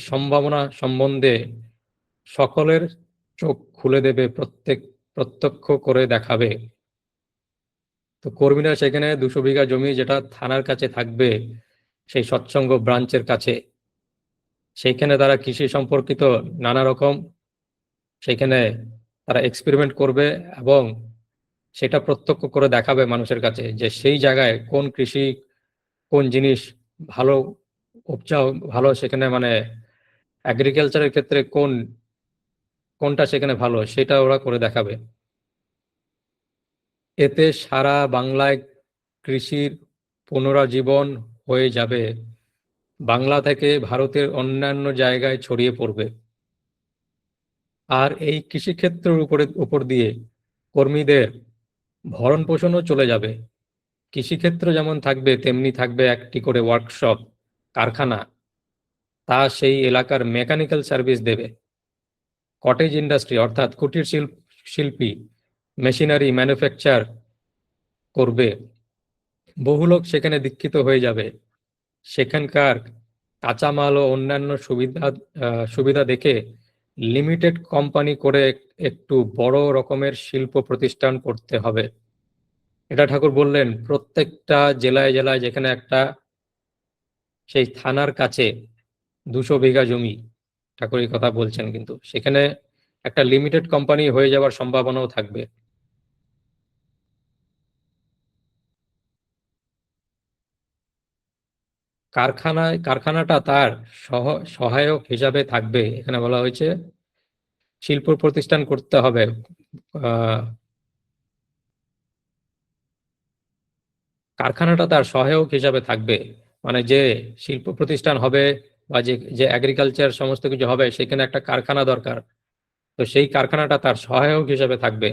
সম্ভাবনা সম্বন্ধে সকলের চোখ খুলে দেবে, প্রত্যক্ষ করে দেখাবে। তো কর্মীরা সেখানে 200 বিঘা জমি যেটা থানার কাছে থাকবে, সেই সৎসঙ্গ ব্রাঞ্চের কাছে, সেইখানে তারা কৃষি সম্পর্কিত নানা রকম সেখানে তারা এক্সপেরিমেন্ট করবে এবং সেটা প্রত্যক্ষ করে দেখাবে মানুষের কাছে যে সেই জায়গায় কোন কৃষি, কোন জিনিস ভালো উপজাও, ভালো সেখানে মানে এগ্রিকালচারের ক্ষেত্রে কোনটা সেখানে ভালো, সেটা ওরা করে দেখাবে। এতে সারা বাংলায় কৃষির পুনরুজ্জীবন হয়ে যাবে, বাংলা থেকে ভারতের অন্যান্য জায়গায় ছড়িয়ে পড়বে। আর এই কৃষিক্ষেত্রের উপর দিয়ে কর্মীদের ভরণ পোষণও চলে যাবে। কৃষিক্ষেত্র যেমন থাকবে তেমনি থাকবে একটি করে ওয়ার্কশপ, কারখানা, তা সেই এলাকার মেকানিক্যাল সার্ভিস দেবে। কটেজ ইন্ডাস্ট্রি অর্থাৎ কুটির শিল্পী মেশিনারি ম্যানুফ্যাকচার করবে। বহু লোক সেখানে দীক্ষিত হয়ে যাবে। সেখানকার কাঁচামাল ও অন্যান্য সুবিধা দেখে লিমিটেড কোম্পানি করে একটু বড় রকমের শিল্প প্রতিষ্ঠান করতে হবে। এটা ঠাকুর বললেন প্রত্যেকটা জেলায় জেলায় যেখানে একটা সেই থানার কাছে 200 বিঘা জমি, ঠাকুর এই কথা বলছেন, কিন্তু সেখানে একটা লিমিটেড কোম্পানি হয়ে যাওয়ার সম্ভাবনাও থাকবে। কারখানাটা তার সহায়ক হিসাবে থাকবে। এখানে বলা হয়েছে শিল্প প্রতিষ্ঠান করতে হবে। কারখানাটা তার সহায়ক হিসাবে থাকবে, মানে যে শিল্প প্রতিষ্ঠান হবে বা যে এগ্রিকালচার সমস্ত কিছু হবে সেখানে একটা কারখানা দরকার, তো সেই কারখানাটা তার সহায়ক হিসাবে থাকবে।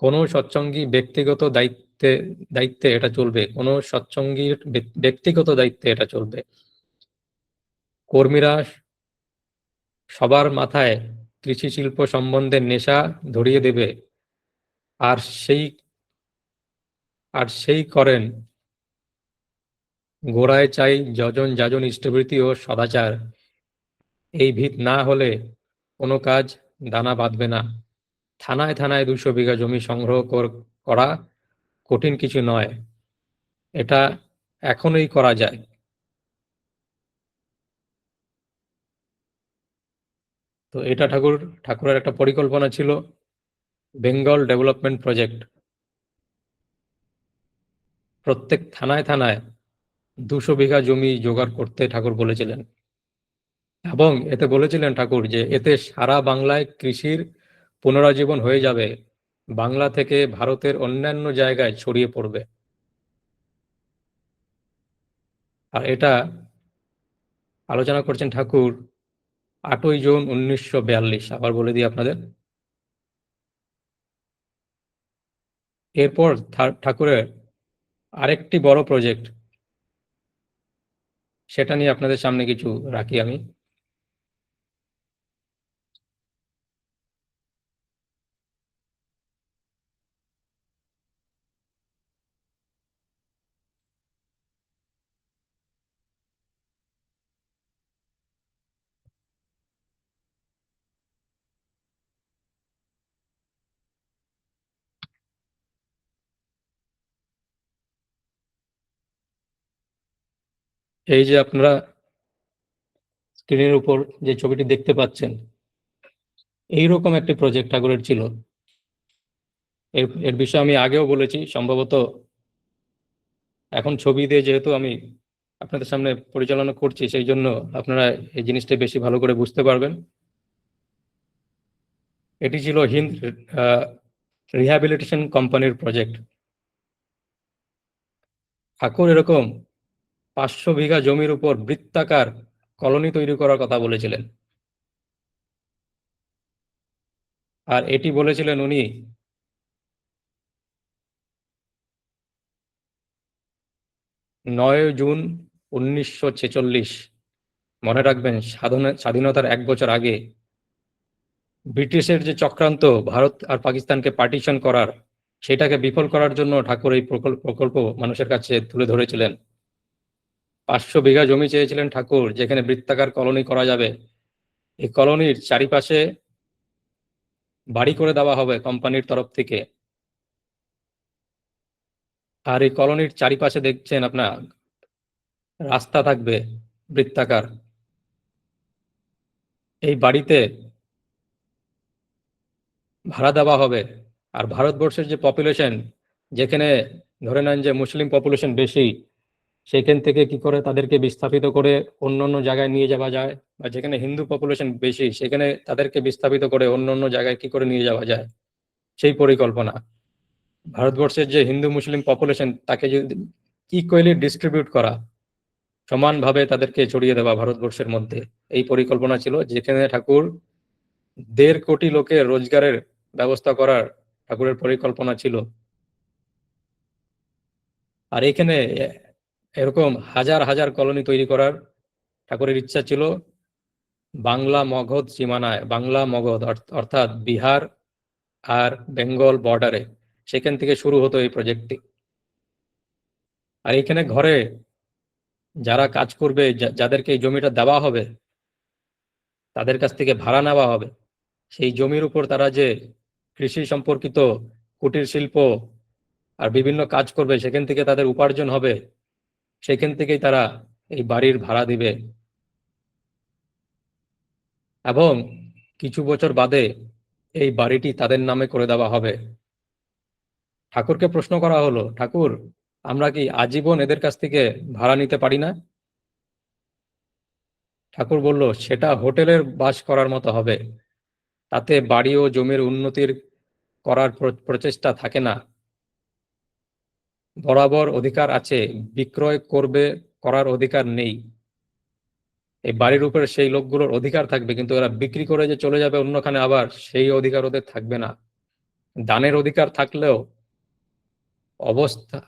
কোনো সৎসঙ্গী ব্যক্তিগত দায়িত্বে এটা চলবে, কোনো সৎসঙ্গীর ব্যক্তিগত দায়িত্বে এটা চলবে। কর্মীরা সবার মাথায় কৃষি শিল্প সম্বন্ধে নেশা ধরিয়ে দেবে, আর সেই করেন গোড়ায় চাই যজন যাজন ইষ্টভৃতি ও সদাচার। এই ভিত না হলে কোনো কাজ দানা বাঁধবে না। থানায় থানায় 200 বিঘা জমি সংগ্রহ করা কঠিন কিছু নয়, এটা এখনই করা যায়। তো এটা ঠাকুরের একটা পরিকল্পনা ছিল, বেঙ্গল ডেভেলপমেন্ট প্রজেক্ট। প্রত্যেক থানায় থানায় 200 বিঘা জমি জোগাড় করতে ঠাকুর বলেছিলেন, এবং এতে বলেছিলেন ঠাকুর যে এতে সারা বাংলায় কৃষির পুনরুজ্জীবন হয়ে যাবে, বাংলা থেকে ভারতের অন্যান্য জায়গায় ছড়িয়ে পড়বে। আর এটা আলোচনা করছেন ঠাকুর 8ই জুন 1942। আবার বলে দিই আপনাদের। এরপর ঠাকুরের আরেকটি বড় প্রজেক্ট, সেটা নিয়ে আপনাদের সামনে কিছু রাখি আমি। এই যে আপনারা স্ক্রিনের উপর যে ছবিটি দেখতে পাচ্ছেন, এইরকম একটি প্রজেক্ট ঠাকুরের ছিল। এর বিষয়ে আমি আগেও বলেছি, সম্ভবত এখন ছবি দিয়ে যেহেতু আমি আপনাদের সামনে পরিচালনা করছি, সেই জন্য আপনারা এই জিনিসটা বেশি ভালো করে বুঝতে পারবেন। এটি ছিল হিন্দ রিহ্যাবিলিটেশন কোম্পানির প্রজেক্ট। ঠাকুর এরকম 500 বিঘা জমির উপর বৃত্তাকার কলোনি তৈরি করার কথা বলেছিলেন, আর এটি বলেছিলেন উনি 9 জুন 1946। মনে রাখবেন, স্বাধীনতার 1 বছর আগে ব্রিটিশের যে চক্রান্ত ভারত আর পাকিস্তানকে পার্টিশন করার, সেটাকে বিফল করার জন্য ঠাকুর এই প্রকল্প মানুষের কাছে তুলে ধরেছিলেন। 500 বিঘা জমি চেয়েছিলেন ঠাকুর, যেখানে বৃত্তাকার কলোনি করা যাবে। এই কলোনির চারিপাশে বাড়ি করে দেওয়া হবে কোম্পানির তরফ থেকে। আর এই কলোনির চারিপাশে দেখছেন আপনার রাস্তা থাকবে বৃত্তাকার। এই বাড়িতে ভাড়া দেওয়া হবে। আর ভারতবর্ষের যে পপুলেশন, যেখানে ধরে নেন যে মুসলিম পপুলেশন বেশি, সেখান থেকে কি করে তাদেরকে বিস্থাপিত করে অন্য অন্য জায়গায় নিয়ে যাওয়া যায়, বা যেখানে হিন্দু পপুলেশন বেশি সেখানে তাদেরকে বিস্থাপিত করে অন্য অন্য জায়গায় কি করে নিয়ে যাওয়া যায়, সেই পরিকল্পনা। ভারতবর্ষের যে হিন্দু মুসলিম পপুলেশন তাকে যদি ইকুয়ালি ডিস্ট্রিবিউট করা, সমানভাবে তাদেরকে ছড়িয়ে দেওয়া ভারতবর্ষের মধ্যে, এই পরিকল্পনা ছিল। যেখানে ঠাকুর 1.5 কোটি লোকের রোজগারের ব্যবস্থা করার ঠাকুরের পরিকল্পনা ছিল। আর এখানে এরকম হাজার হাজার কলোনি তৈরি করার ঠাকুরের ইচ্ছা ছিল। বাংলা মগধ সীমানায়, বাংলা মগধ অর্থাৎ বিহার আর বেঙ্গল বর্ডারে, সেখান থেকে শুরু হতো এই প্রজেক্টটি। আর এখানে ঘরে যারা কাজ করবে, যাদেরকে এই জমিটা দেওয়া হবে, তাদের কাছ থেকে ভাড়া নেওয়া হবে। সেই জমির উপর তারা যে কৃষি সম্পর্কিত কুটির শিল্প আর বিভিন্ন কাজ করবে, সেখান থেকে তাদের উপার্জন হবে, সেখান থেকেই তারা এই বাড়ির ভাড়া দিবে। এবং কিছু বছর বাদে এই বাড়িটি তাদের নামে করে দেওয়া হবে। ঠাকুরকে প্রশ্ন করা হলো, ঠাকুর, আমরা কি আজীবন এদের কাছ থেকে ভাড়া নিতে পারি না? ঠাকুর বলল, সেটা হোটেলের বাস করার মতো হবে, তাতে বাড়ি ও জমির উন্নতির করার প্রচেষ্টা থাকে না। বরাবর অধিকার আছে, বিক্রয় করবে করার অধিকার নেই। এই বাড়ির উপরে সেই লোকগুলোর অধিকার থাকবে, কিন্তু এরা বিক্রি করে যে চলে যাবে অন্যখানে, আবার সেই অধিকার ওদের থাকবে না। দানের অধিকার থাকলেও অবস্থা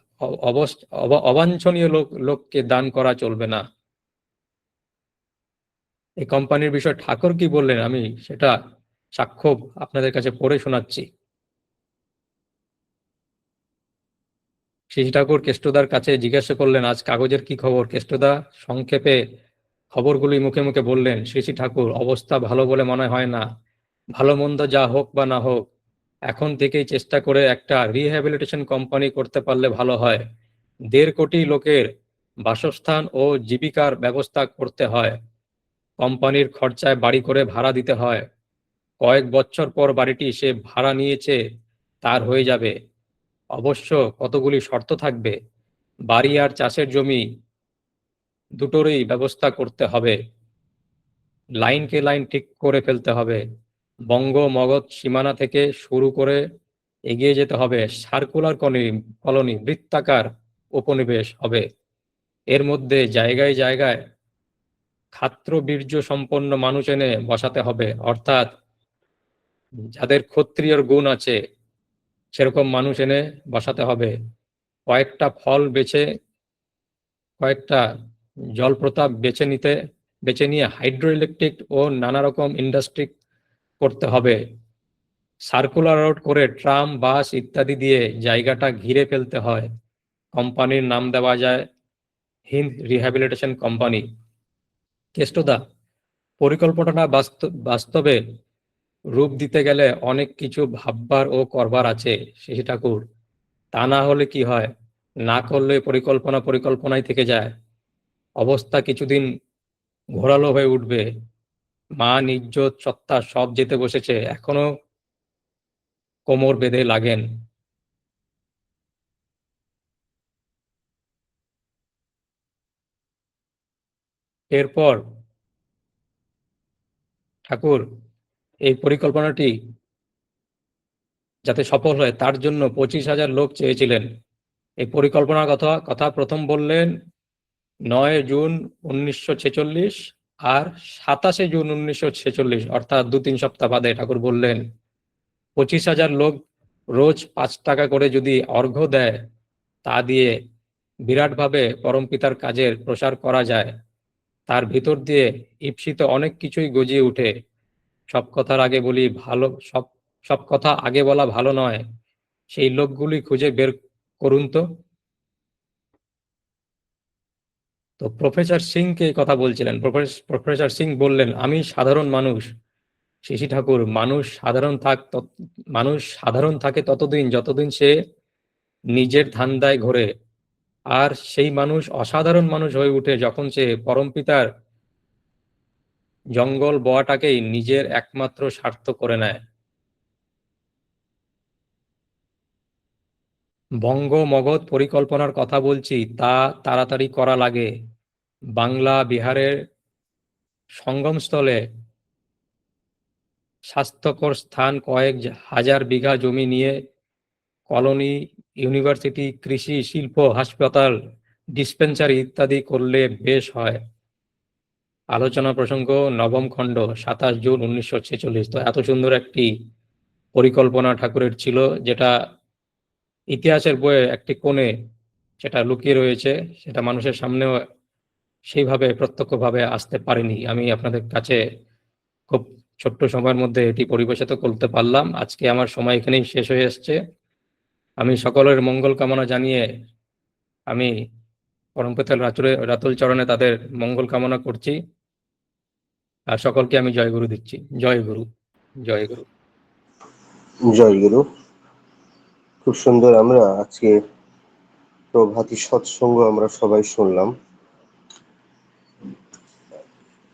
অবাঞ্ছনীয় লোককে দান করা চলবে না। এই কোম্পানির বিষয় ঠাকুর কি বললেন, আমি সেটা সাক্ষ্য আপনাদের কাছে পড়ে শোনাচ্ছি। শ্রী ঠাকুর কেষ্টদার কাছে জিজ্ঞাসা করলেন, আজ কাগজের কি খবর? কেষ্টদা সংক্ষেপে খবরগুলি মুখে মুখে বললেন। শ্রী ঠাকুর, অবস্থা ভালো বলে মনে হয় না। ভালো মন্দ যা হোক বা না হোক, এখন থেকেই চেষ্টা করে একটা রিহ্যাবিলিটেশন কোম্পানি করতে পারলে ভালো হয়। 1.5 কোটি লোকের বাসস্থান ও জীবিকার ব্যবস্থা করতে হয়। কোম্পানির খরচায় বাড়ি করে ভাড়া দিতে হয়। কয়েক বছর পর বাড়িটি সে ভাড়া নিয়েছে তার হয়ে যাবে। অবশ্য কতগুলি শর্ত থাকবে। বাড়ি আর চাষের জমি দুটোরই ব্যবস্থা করতে হবে। লাইনকে লাইন ঠিক করে ফেলতে হবে। বঙ্গ মগধ সীমানা থেকে শুরু করে এগিয়ে যেতে হবে। সার্কুলার কলোনি, বৃত্তাকার উপনিবেশ হবে। এর মধ্যে জায়গায় জায়গায় ক্ষাত্রবীর্য সম্পন্ন মানুষ এনে বসাতে হবে, অর্থাৎ যাদের ক্ষত্রিয়র গুণ আছে সেরকম মানুষ এনে বসাতে হবে। কয়েকটা জলপ্রপাত বেছে নিয়ে হাইড্রো ইলেকট্রিক ও নানা রকম ইন্ডাস্ট্রি করতে হবে। সার্কুলার রোড করে ট্রাম, বাস ইত্যাদি দিয়ে জায়গাটা ঘিরে ফেলতে হয়। কোম্পানির নাম দেওয়া যায় হিন্দ রিহ্যাবিলিটেশন কোম্পানি। কেষ্টদা, পরিকল্পনাটা বাস্তবে রূপ দিতে গেলে অনেক কিছু ভাববার ও করবার আছে শ্রী ঠাকুর। তা না হলে কি হয়, না করলে পরিকল্পনায় থেকে যায়। অবস্থা কিছুদিন ঘোরালো হয়ে উঠবে। মান, ইজ্জত, সত্তা সব যেতে বসেছে, এখনো কোমর বেঁধে লাগেন। এরপর ঠাকুর এই পরিকল্পনাটি যাতে সফল হয় তার জন্য 25,000 লোক চেয়েছিলেন। এই পরিকল্পনার কথা প্রথম বললেন 9 জুন 1946, আর 27 জুন 1946, অর্থাৎ 2-3 সপ্তাহ বাদে ঠাকুর বললেন, 25,000 লোক রোজ 5 টাকা করে যদি অর্ঘ্য দেয়, তা দিয়ে বিরাটভাবে পরমপিতার কাজের প্রসার করা যায়। তার ভিতর দিয়ে ঈপ্সিত অনেক কিছুই গজিয়ে উঠে। সব কথার আগে বলি ভালো সব সব কথা আগে বলা ভালো নয়। সেই লোকগুলি খুঁজে বের করুন তো। তো প্রফেসর সিংকে এই কথা বলছিলেন। প্রফেসর সিং বললেন, আমি সাধারণ মানুষ। শশী ঠাকুর, মানুষ সাধারণ থাকে ততদিন যতদিন সে নিজের ধান্দায় ঘোরে, আর সেই মানুষ অসাধারণ মানুষ হয়ে উঠে যখন সে পরমপিতার জঙ্গল বোয়াটাকেই নিজের একমাত্র স্বার্থ করে নেয়। বঙ্গ মগধ পরিকল্পনার কথা বলছি, তা তাড়াতাড়ি করা লাগে। বাংলা বিহারের সঙ্গমস্থলে স্বাস্থ্যকর স্থান কয়েক হাজার বিঘা জমি নিয়ে কলোনি, ইউনিভার্সিটি, কৃষি, শিল্প, হাসপাতাল, ডিসপেন্সারি ইত্যাদি করলে বেশ হয়। আলোচনা প্রসঙ্গ নবম খণ্ড, 27 জুন 1946। তো এত সুন্দর একটি পরিকল্পনা ঠাকুরের ছিল, যেটা ইতিহাসের বইয়ে একটি কোণে সেটা লুকিয়ে রয়েছে, সেটা মানুষের সামনেও সেইভাবে প্রত্যক্ষভাবে আসতে পারেনি। আমি আপনাদের কাছে খুব ছোট্ট সময়ের মধ্যে এটি পরিবেশিত করতে পারলাম। আজকে আমার সময় এখানেই শেষ হয়ে এসছে। আমি সকলের মঙ্গল কামনা জানিয়ে আমি পরমপিতা রাতুল চরণে তাদের মঙ্গল কামনা করছি, আর সকলকে আমি জয়গুরু দিচ্ছি। জয় গুরু, জয় গুরু। জয় গুরু। খুব সুন্দর আমরা আজকে প্রভাতী সৎসঙ্গ আমরা সবাই শুনলাম।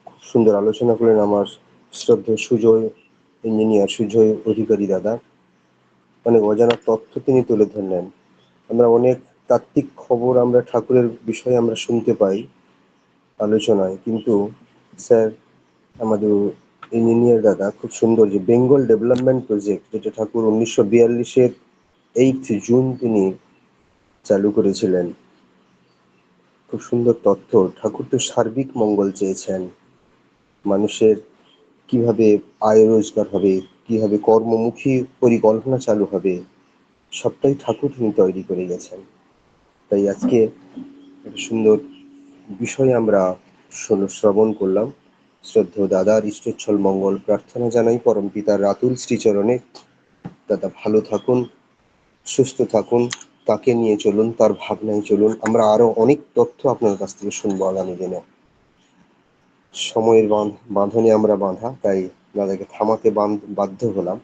খুব সুন্দর আলোচনা করলেন আমার শ্রদ্ধেয় সুজয় ইঞ্জিনিয়ার সুজয় অধিকারী দাদা। অনেক অজানা তথ্য তিনি তুলে ধরলেন। আমরা অনেক তাত্ত্বিক খবর আমরা ঠাকুরের বিষয়ে আমরা শুনতে পাই আলোচনায়, কিন্তু স্যার আমাদের ইঞ্জিনিয়ার দাদা খুব সুন্দর যে বেঙ্গল ডেভেলপমেন্ট প্রজেক্ট, যেটা ঠাকুর 1942-এর 8 জুন তিনি চালু করেছিলেন। খুব সুন্দর তথ্য। ঠাকুর তো সার্বিক মঙ্গল চেয়েছেন, মানুষের কিভাবে আয় রোজগার হবে, কিভাবে কর্মমুখী পরিকল্পনা চালু হবে, সবটাই ঠাকুর তিনি তৈরি করে গেছেন। তাই আজকে একটা সুন্দর বিষয় আমরা শ্রবণ করলাম। শ্রদ্ধেয় দাদার ইষ্টচ্ছল মঙ্গল প্রার্থনা জানাই পরম পিতার রাতুল শ্রীচরণে। দাদা ভালো থাকুন, সুস্থ থাকুন, তাকে নিয়ে চলুন, তার ভাবনায় চলুন। আমরা আরো অনেক তথ্য আপনার কাছ থেকে শুনবো আগামী দিনে। সময়ের বাঁধনে আমরা বাঁধা, তাই দাদাকে থামাতে বাধ্য হলাম।